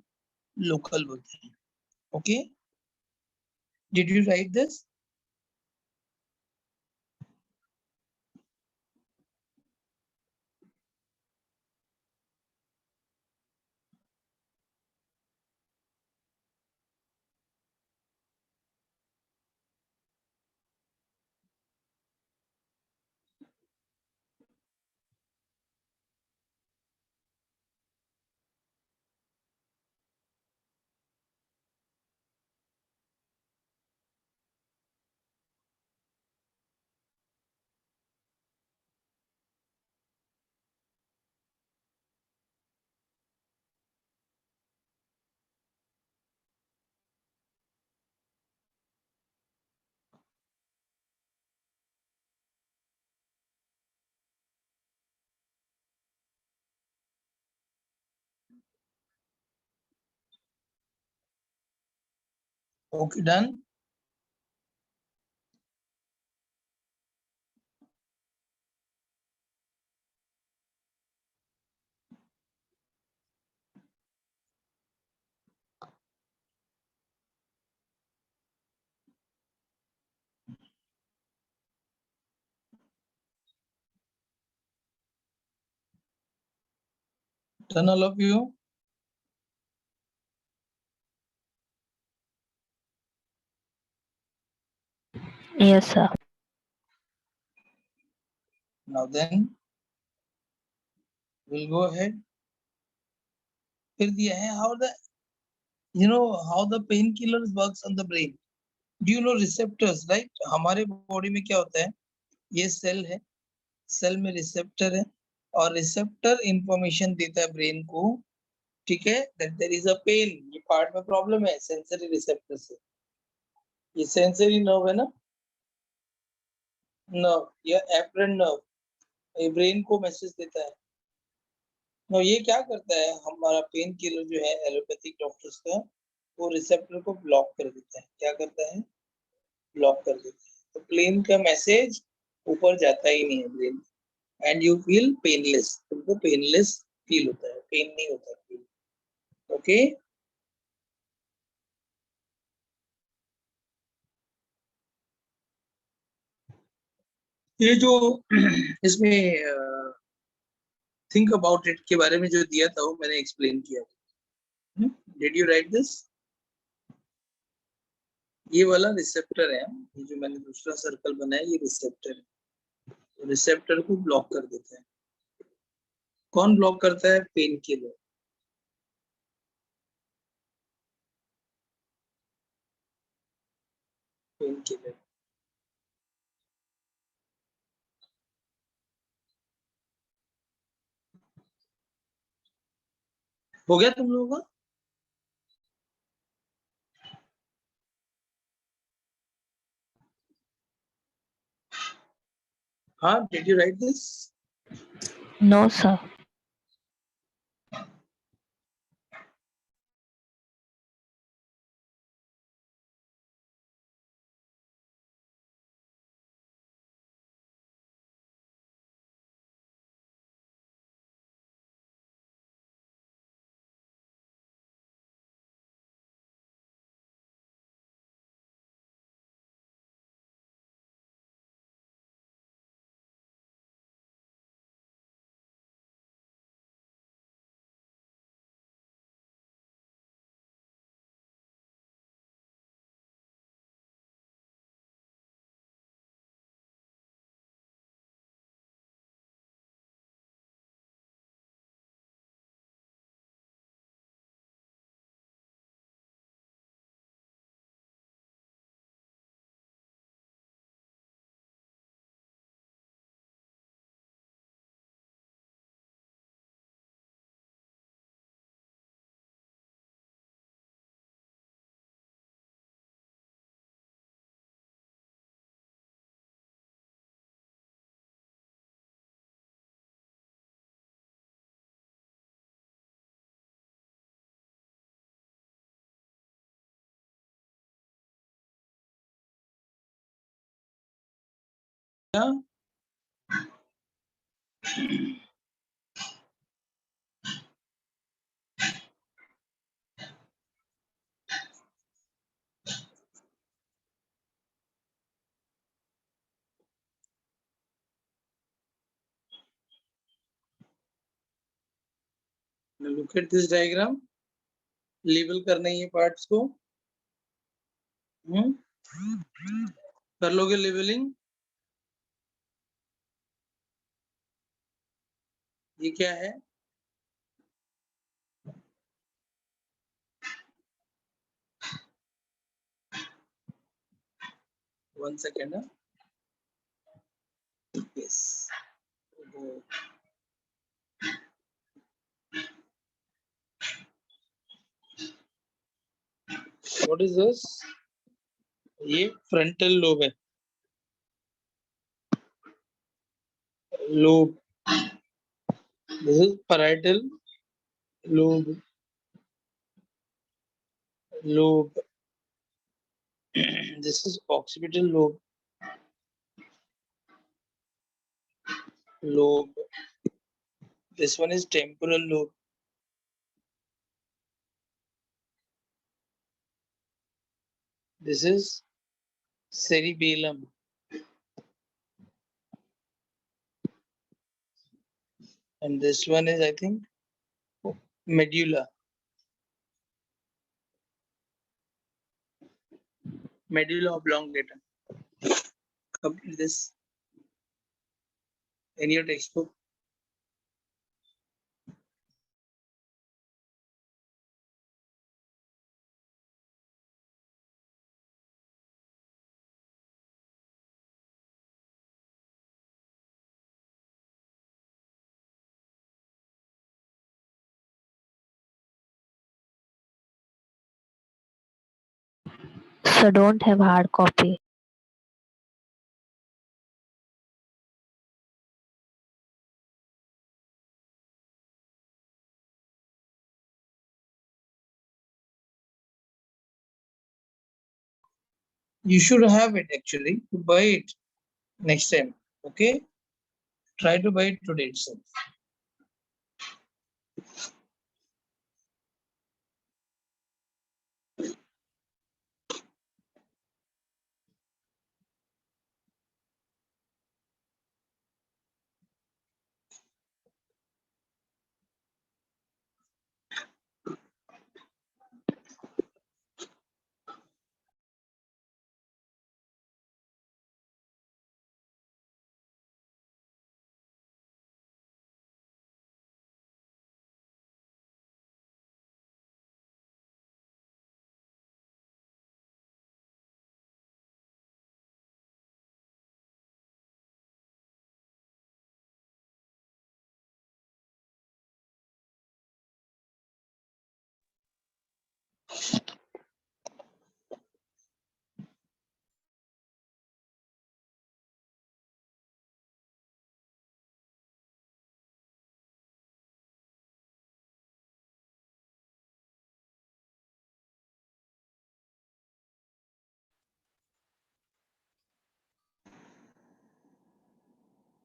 लोकल बोलते हैं. Okay, did you right this? Okay done. Done all of you? Yes, sir. Now then, we'll go ahead. फिर दिया है how the how the painkillers works on the brain. Do you know receptors, right? हमारे body में क्या होता है? ये cell है, सेल में रिसेप्टर है और रिसेप्टर इंफॉर्मेशन देता है ब्रेन को, ठीक है, that there is a pain. ये पार्ट में प्रॉब्लम है सेंसरी रिसेप्टर से. ये सेंसरी नर्व है ना, नर्व, ये एपरेंट नर्व, ये ब्रेन को मैसेज देता है. तो ये क्या करता है, हमारा पेन किलर जो है एलोपैथिक डॉक्टर्स का, वो रिसेप्टर को ब्लॉक कर देता है. क्या करता है? ब्लॉक कर देता है. तो प्लेन का मैसेज ऊपर जाता ही नहीं है brain, and you feel painless. तुमको पेनलेस फील होता है, पेन नहीं होता फील. ओके, ये जो इसमें थिंक अबाउट इट के बारे में जो दिया था वो मैंने एक्सप्लेन किया। Did you right this? ये वाला रिसेप्टर है, ये जो मैंने दूसरा सर्कल बनाया ये रिसेप्टर है, तो रिसेप्टर को ब्लॉक कर देता है। कौन ब्लॉक करता है? Pain killer. Pain killer. हो गया तुम लोगों का? हाँ, did you right this? No, sir. Yeah. Now look at this diagram. Label करना है ये पार्ट्स को। कर लोगे लेबलिंग? ये क्या है? One second. Yes. What is this? ये फ्रंटल लोब है। Lobe. This is parietal lobe. Lobe. This is occipital lobe. Lobe. This one is temporal lobe. This is cerebellum. And this one is, I think, medulla. Medulla oblongata. Complete this in your textbook. So don't have hard copy. You should have it actually to buy it next time. Okay? Try to buy it today itself.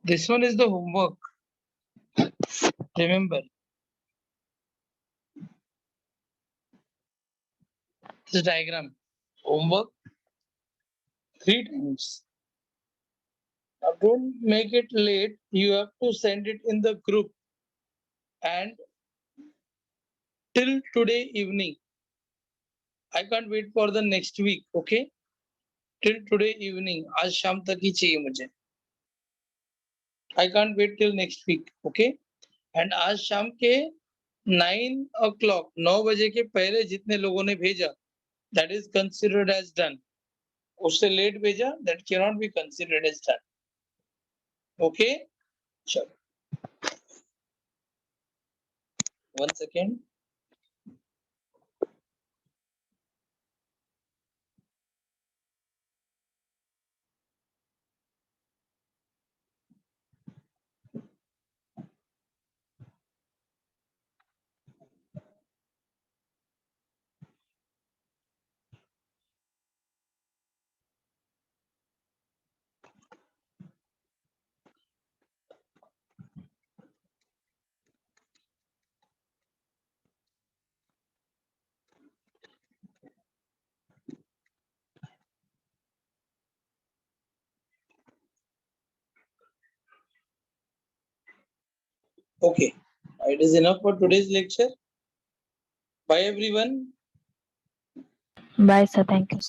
This one is the homework. Remember. This diagram. Homework 3 times. Now don't make it late. You have to send it in the group. And till today evening. I can't wait for the next week. Okay. Till today evening. आज शाम तक ही चाहिए मुझे. I can't wait till next week. Okay. And आज शाम के 9 o'clock 9 बजे के पहले जितने लोगों ने भेजा that is considered as done. उससे लेट भेजा that cannot be considered as done. Okay. चलो. 1 second. Okay. It is enough for today's lecture. Bye everyone. Bye, sir. Thank you.